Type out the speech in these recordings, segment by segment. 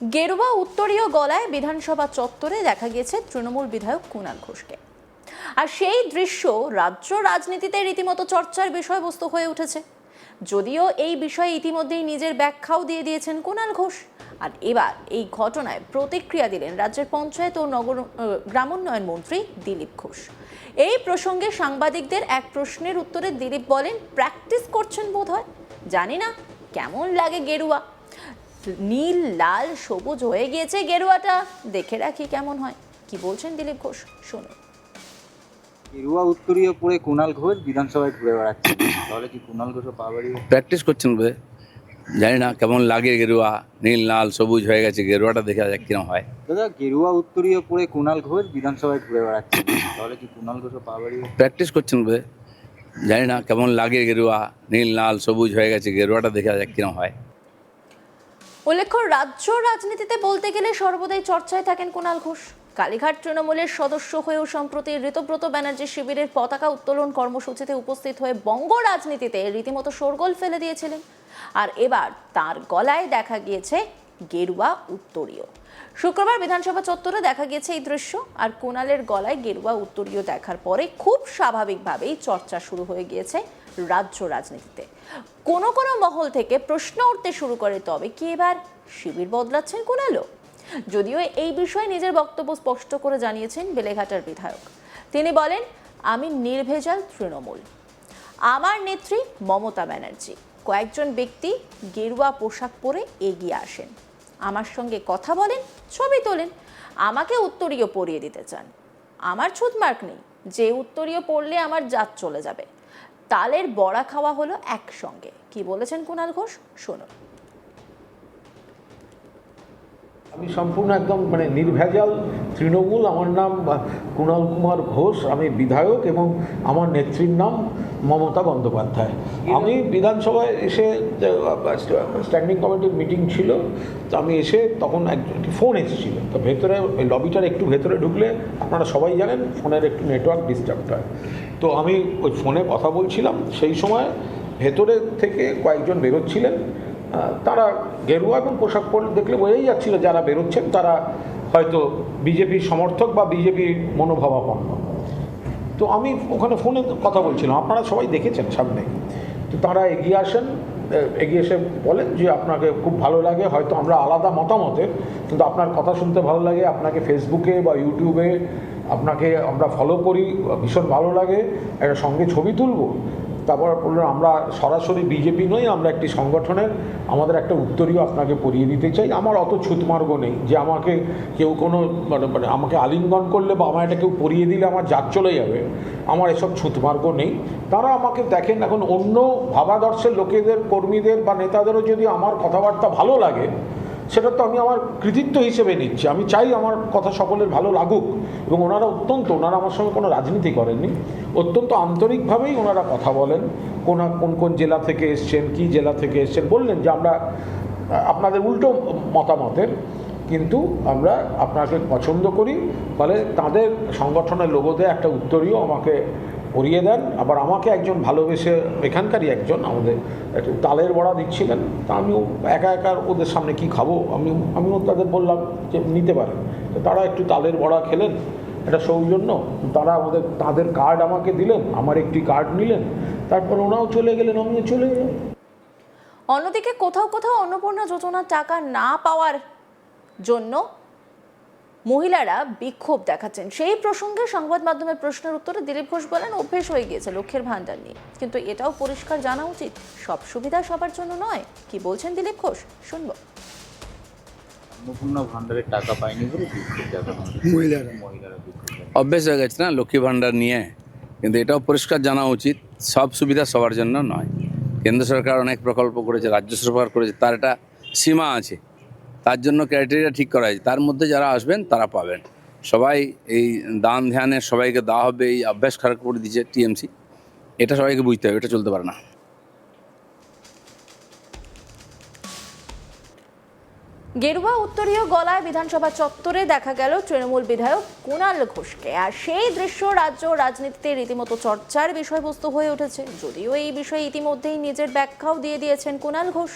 গেরুয়া উত্তরীয় গলায় বিধানসভা চত্বরে দেখা গিয়েছে তৃণমূল বিধায়ক কুণাল ঘোষকে। আর সেই দৃশ্য রাজ্য রাজনীতিতে রীতিমতো চর্চার বিষয়বস্তু হয়ে উঠেছে। যদিও এই বিষয়ে ইতিমধ্যেই নিজের ব্যাখ্যাও দিয়ে দিয়েছেন কুণাল ঘোষ। আর এবার এই ঘটনায় প্রতিক্রিয়া দিলেন রাজ্যের পঞ্চায়েত ও গ্রামোন্নয়ন মন্ত্রী দিলীপ ঘোষ। এই প্রসঙ্গে সাংবাদিকদের এক প্রশ্নের উত্তরে দিলীপ বলেন, প্র্যাকটিস করছেন বোধহয়, জানি না কেমন লাগে গেরুয়া, নীল লাল সবুজ হয়ে গিয়েছে গেরুয়াটা, দেখে রাখি কেমন হয়। কি বলছেন দিলীপ ঘোষ, শুনুন। গেরুয়া উত্তরীয় পরে কুণাল ঘোষ বিধানসভায় ঘুরে বেড়াচ্ছে, তাহলে কি কুণাল ঘোষও পাওয়ারই? প্র্যাকটিস করছেন বোধ, জানি না কেমন লাগে গেরুয়া, নীল লাল সবুজ হয়ে গেছে গেরুয়াটা, দেখে যাক কিরম হয়। দাদা, গেরুয়া উত্তরীয় পরে কুণাল ঘোষ বিধানসভায় ঘুরে বেড়াচ্ছে, তাহলে কি কুণাল ঘোষও পাওয়ারই? প্র্যাকটিস করছেন বোধ, জানি না কেমন লাগে গেরুয়া, নীল লাল সবুজ হয়ে গেছে গেরুয়াটা, দেখে যাক কিরম হয়। উল্লেখ্য, রাজ্য রাজনীতিতে বলতে গেলে সর্বদাই চর্চায় থাকেন কুণাল ঘোষ। কালীঘাট তৃণমূলের সদস্য হয়েও সম্প্রতি ঋতব্রত ব্যানার্জি শিবিরের পতাকা উত্তোলন কর্মসূচিতে উপস্থিত হয়ে বঙ্গ রাজনীতিতে রীতিমতো শোরগোল ফেলে দিয়েছিলেন। আর এবার তার গলায় দেখা গিয়েছে গেরুয়া উত্তরীয়। শুক্রবার বিধানসভা চত্বরে দেখা গিয়েছে এই দৃশ্য। আর কুণালের গলায় গেরুয়া উত্তরীয় দেখার পরে খুব স্বাভাবিকভাবেই চর্চা শুরু হয়ে গিয়েছে রাজ্য রাজনীতিতে। কোনো কোনো মহল থেকে প্রশ্ন উঠতে শুরু করে, তবে কি এবার শিবির বদলাচ্ছেন কুণালও? যদিও এই বিষয়ে নিজের বক্তব্য স্পষ্ট করে জানিয়েছেন বেলেঘাটার বিধায়ক। তিনি বলেন, আমি নির্ভেজাল তৃণমূল, আমার নেত্রী মমতা ব্যানার্জি। কয়েকজন ব্যক্তি গেরুয়া পোশাক পরে এগিয়ে আসেন, আমার সঙ্গে কথা বলেন, ছবি তোলেন, আমাকে উত্তরীয় পরিয়ে দিতে চান। আমার ছুতমার্ক নেই যে উত্তরীয় পরলে আমার জাত চলে যাবে। তালের বড়া খাওয়া হলো একসঙ্গে। কি বলেছেন কুণাল ঘোষ, শুনুন। আমি সম্পূর্ণ একদম নির্ভেজাল তৃণমূল। আমার নাম কুণাল কুমার ঘোষ, আমি বিধায়ক এবং আমার নেত্রীর নাম মমতা বন্দ্যোপাধ্যায়। আমি বিধানসভায় এসে স্ট্যান্ডিং কমিটির মিটিং ছিল, তো আমি এসে তখন একটি ফোন এসেছিল, তো ভেতরে ওই লবিটার একটু ভেতরে ঢুকলে আপনারা সবাই জানেন ফোনের একটু নেটওয়ার্ক ডিস্টার্ব হয়। তো আমি ওই ফোনে কথা বলছিলাম, সেই সময় ভেতরে থেকে কয়েকজন বেরোচ্ছিলেন। তারা গেরুয়া এবং পোশাক পরে দেখলে বোঝাই যাচ্ছিল যারা বেরোচ্ছেন তারা হয়তো বিজেপির সমর্থক বা বিজেপির মনোভাবাপন্ন। তো আমি ওখানে ফোনে কথা বলছিলাম, আপনারা সবাই দেখেছেন সামনে। তো তারা এগিয়ে আসেন, এগিয়ে এসে বলেন যে আপনাকে খুব ভালো লাগে, হয়তো আমরা আলাদা মতামতের, কিন্তু আপনার কথা শুনতে ভালো লাগে, আপনাকে ফেসবুকে বা ইউটিউবে আপনাকে আমরা ফলো করি, ভীষণ ভালো লাগে, একটা সঙ্গে ছবি তুলবো। তারপর বললেন, আমরা সরাসরি বিজেপি নই, আমরা একটি সংগঠনের, আমাদের একটা উত্তরীয় আপনাকে পরিয়ে দিতে চাই। আমার অত ছুতমার্গ নেই যে আমাকে কেউ কোনো আমাকে আলিঙ্গন করলে বা আমার এটা কেউ পরিয়ে দিলে আমার জাত চলে যাবে, আমার এসব ছুতমার্গ নেই। তারা আমাকে দেখেন, এখন অন্য ভাবাদর্শের লোকেদের, কর্মীদের বা নেতাদেরও যদি আমার কথাবার্তা ভালো লাগে, সেটা তো আমি আমার কৃতিত্ব হিসেবে নিচ্ছি। আমি চাই আমার কথা সকলের ভালো লাগুক, এবং ওনারা ওনারা আমার সঙ্গে কোনো রাজনীতি করেননি, অত্যন্ত আন্তরিকভাবেই ওনারা কথা বলেন। কোন কোন জেলা থেকে এসছেন, কি জেলা থেকে এসছেন, বললেন যে আমরা আপনাদের উল্টো মতামতের, কিন্তু আমরা আপনাকে পছন্দ করি, ফলে তাদের সংগঠনের লোগোতে একটা উত্তরীয় আমাকে পরিয়ে দেন। আবার আমাকে একজন ভালোবেসে, এখানকারই একজন আমাদের একটু তালের বড়া দিচ্ছিলেন, তা আমিও একা একা ওদের সামনে কি খাবো, আমিও তাদের বললাম যে নিতে পারেন। তো তারা একটু তালের বড়া খেলেন, এটা সৌজন্য। তারা তাদের কার্ড আমাকে দিলেন, আমার একটি কার্ড নিলেন, তারপর ওনাও চলে গেলেন, আমিও চলে গেলাম। অন্যদিকে কোথাও কোথাও অন্নপূর্ণা যোজনার টাকা না পাওয়ার জন্য মহিলারা বিক্ষোভ দেখাচ্ছেন। সেই প্রসঙ্গে সংবাদ মাধ্যমের প্রশ্নের উত্তরে দিলীপ ঘোষ বলেন, অভ্যেস হয়ে গিয়েছে লক্ষ্যের ভান্ডার নিয়ে, কিন্তু এটাও পরিষ্কার জানা উচিত সব সুবিধা সবার জন্য নয়। কি বলছেন দিলীপ ঘোষ, শুনবো। অন্নপূর্ণা ভান্ডারের টাকা পায়নি বলে বিক্ষোভ দেখানো হচ্ছে। মহিলারা বিক্ষোভ দেখাচ্ছে। অভ্যেস হয়ে গেছে না লক্ষ্মী ভাণ্ডার নিয়ে, কিন্তু এটাও পরিষ্কার জানা উচিত সব সুবিধা সবার জন্য নয়। কেন্দ্র সরকার অনেক প্রকল্প করেছে, রাজ্য সরকার করেছে, তার একটা সীমা আছে, তার জন্য ক্রাইটেরিয়া ঠিক করা হয়েছে, তার মধ্যে যারা আসবেন তারা পাবেন। সবাই এই দান ধ্যানের সবাইকে দেওয়া হবে, এই অভ্যাস খারাপ করে দিয়েছে টিএমসি, এটা সবাইকে বুঝতে হবে, এটা চলতে পারে না। গেরুয়া উত্তরীয় গলায় বিধানসভা চত্বরে দেখা গেল তৃণমূল বিধায়ক কুণাল ঘোষকে, আর সেই দৃশ্য রাজ্য রাজনীতিতে রীতিমতো চর্চার বিষয়বস্তু হয়ে উঠেছে। যদিও এই বিষয়ে ইতিমধ্যেই নিজের ব্যাখ্যাও দিয়ে দিয়েছেন কুণাল ঘোষ,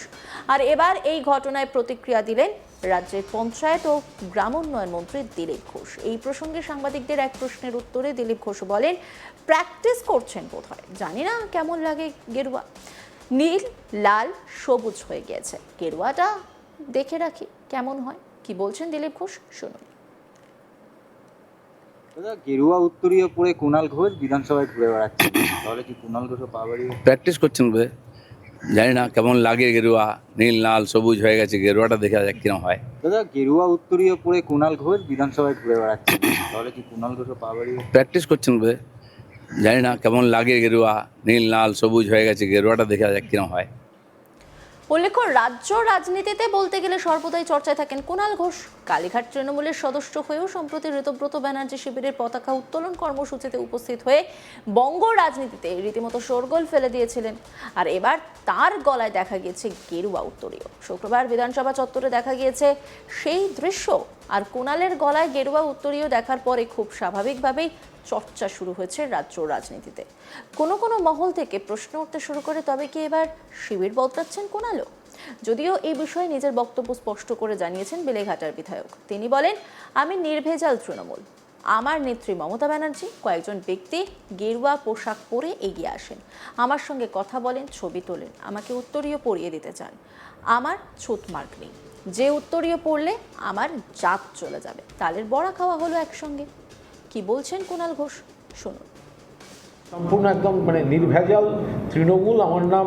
আর এবার এই ঘটনায় প্রতিক্রিয়া দিলেন রাজ্যের পঞ্চায়েত ও গ্রামোন্নয়ন মন্ত্রী দিলীপ ঘোষ। এই প্রসঙ্গে সাংবাদিকদের এক প্রশ্নের উত্তরে দিলীপ ঘোষ বলেন, প্র্যাকটিস করছেন বোধহয়, জানি না কেমন লাগে গেরুয়া, নীল লাল সবুজ হয়ে গিয়েছে, গেরুয়াটা দেখে রাখি কেমন হয়। কি বলছেন দিলীপ ঘোষ, শুনুন। দাদা, গেরুয়া উত্তরীয় পরে কুণাল ঘোষ বিধানসভায় ঘুরে বেড়াচ্ছে, তাহলে কি কুণাল ঘোষও পা বাড়িয়ে? প্র্যাকটিস করছেন বোধ, জানি না কেমন লাগে গেরুয়া, নীল লাল সবুজ হয়ে গেছে, গেরুয়াটা দেখা যাক কিরম হয়। দাদা, গেরুয়া উত্তরীয় পরে কুণাল ঘোষ বিধানসভায় ঘুরে বেড়াচ্ছে, তাহলে কি কুণাল ঘোষও পা বাড়িয়ে? প্র্যাকটিস করছেন বোধ, জানি না কেমন লাগে গেরুয়া, নীল লাল সবুজ হয়ে গেছে, গেরুয়াটা দেখা যাক কিরম হয়। উল্লেখ্য, রাজ্য রাজনীতিতে বলতে গেলে সর্বদাই চর্চায় থাকেন কুণাল ঘোষ। কালীঘাট তৃণমূলের সদস্য হয়েও সম্প্রতি ঋতব্রত ব্যানার্জি শিবিরের পতাকা উত্তোলন কর্মসূচিতে উপস্থিত হয়ে বঙ্গ রাজনীতিতে রীতিমতো শোরগোল ফেলে দিয়েছিলেন, আর এবার তার গলায় দেখা গিয়েছে গেরুয়া উত্তরীয়। শুক্রবার বিধানসভা চত্বরে দেখা গিয়েছে সেই দৃশ্য, আর কুণালের গলায় গেরুয়া উত্তরীয় দেখার পরে খুব স্বাভাবিকভাবেই চর্চা শুরু হয়েছে রাজ্য রাজনীতিতে। কোনো কোনো মহল থেকে প্রশ্ন উঠতে শুরু করে, তবে কি এবার শিবির বদলাচ্ছেন কুণালও? যদিও এই বিষয়ে নিজের বক্তব্য স্পষ্ট করে জানিয়েছেন বেলেঘাটার বিধায়ক। তিনি বলেন, আমি নির্ভেজাল তৃণমূল। আমার নেত্রী মমতা ব্যানার্জি, কয়েকজন ব্যক্তি গেরুয়া পোশাক পরে এগিয়ে আসেন, আমার সঙ্গে কথা বলেন, ছবি তোলেন, আমাকে উত্তরীয় পরিয়ে দিতে চান। আমার ছুত মার্ক নেই, যে উত্তরীয় পড়লে আমার জাত চলে যাবে। তালের বড়া খাওয়া হলো একসঙ্গে। কি বলছেন কুণাল ঘোষ, শুনুন। সম্পূর্ণ একদম নির্ভেজাল তৃণমূল। আমার নাম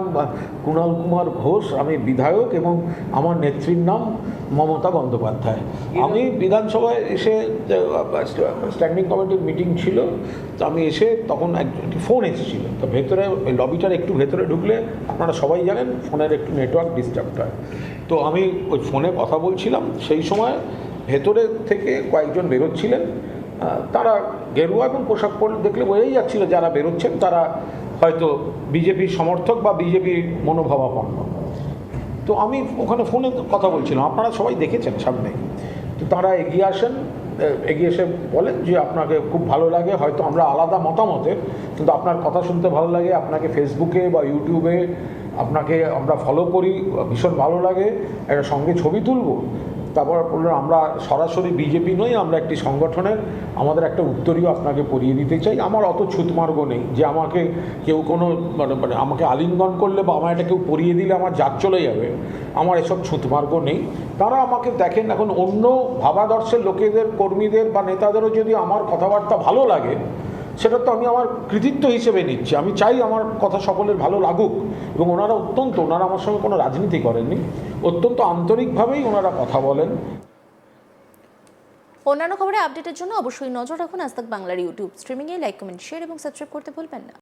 কুণাল কুমার ঘোষ, আমি বিধায়ক এবং আমার নেত্রীর নাম মমতা বন্দ্যোপাধ্যায়। আমি বিধানসভায় এসে স্ট্যান্ডিং কমিটির মিটিং ছিল, তো আমি এসে তখন একটি ফোন এসেছিল, তো ভেতরে ওই লবিটার একটু ভেতরে ঢুকলে আপনারা সবাই জানেন ফোনের একটু নেটওয়ার্ক ডিস্টার্ব হয়। তো আমি ওই ফোনে কথা বলছিলাম, সেই সময় ভেতরে থেকে কয়েকজন বেরোচ্ছিলেন। তারা গেরুয়া এবং পোশাক পরে দেখলে বোঝাই যাচ্ছিল যারা বেরোচ্ছেন তারা হয়তো বিজেপির সমর্থক বা বিজেপির মনোভাবাপন্ন। তো আমি ওখানে ফোনে কথা বলছিলাম, আপনারা সবাই দেখেছেন সামনে। তো তারা এগিয়ে আসেন, এগিয়ে এসে বলেন যে আপনাকে খুব ভালো লাগে, হয়তো আমরা আলাদা মতামতের, কিন্তু আপনার কথা শুনতে ভালো লাগে, আপনাকে ফেসবুকে বা ইউটিউবে আপনাকে আমরা ফলো করি, ভীষণ ভালো লাগে, একটা সঙ্গে ছবি তুলবো। তারপর বললেন, আমরা সরাসরি বিজেপি নই, আমরা একটি সংগঠনের, আমাদের একটা উত্তরীয় আপনাকে পরিয়ে দিতে চাই। আমার অত ছুতমার্গ নেই যে আমাকে কেউ কোনো মানে আমাকে আলিঙ্গন করলে বা আমার এটা কেউ পরিয়ে দিলে আমার জাত চলে যাবে, আমার এসব ছুতমার্গ নেই। তারা আমাকে দেখেন, এখন অন্য ভাবাদর্শের লোকেদের, কর্মীদের বা নেতাদেরও যদি আমার কথাবার্তা ভালো লাগে, সেটা তো আমি আমার কৃতিত্ব হিসেবে নিচ্ছি। আমি চাই আমার কথা সকলের ভালো লাগুক, এবং ওনারা আমার সঙ্গে কোনো রাজনীতি করেননি, অত্যন্ত আন্তরিকভাবেই ওনারা কথা বলেন। অন্যান্য খবরে আপডেটের জন্য অবশ্যই নজর রাখুন আজ তাক বাংলার ইউটিউব স্ট্রিমিংয়ে। লাইক, কমেন্ট, শেয়ার এবং সাবস্ক্রাইব করতে ভুলবেন না।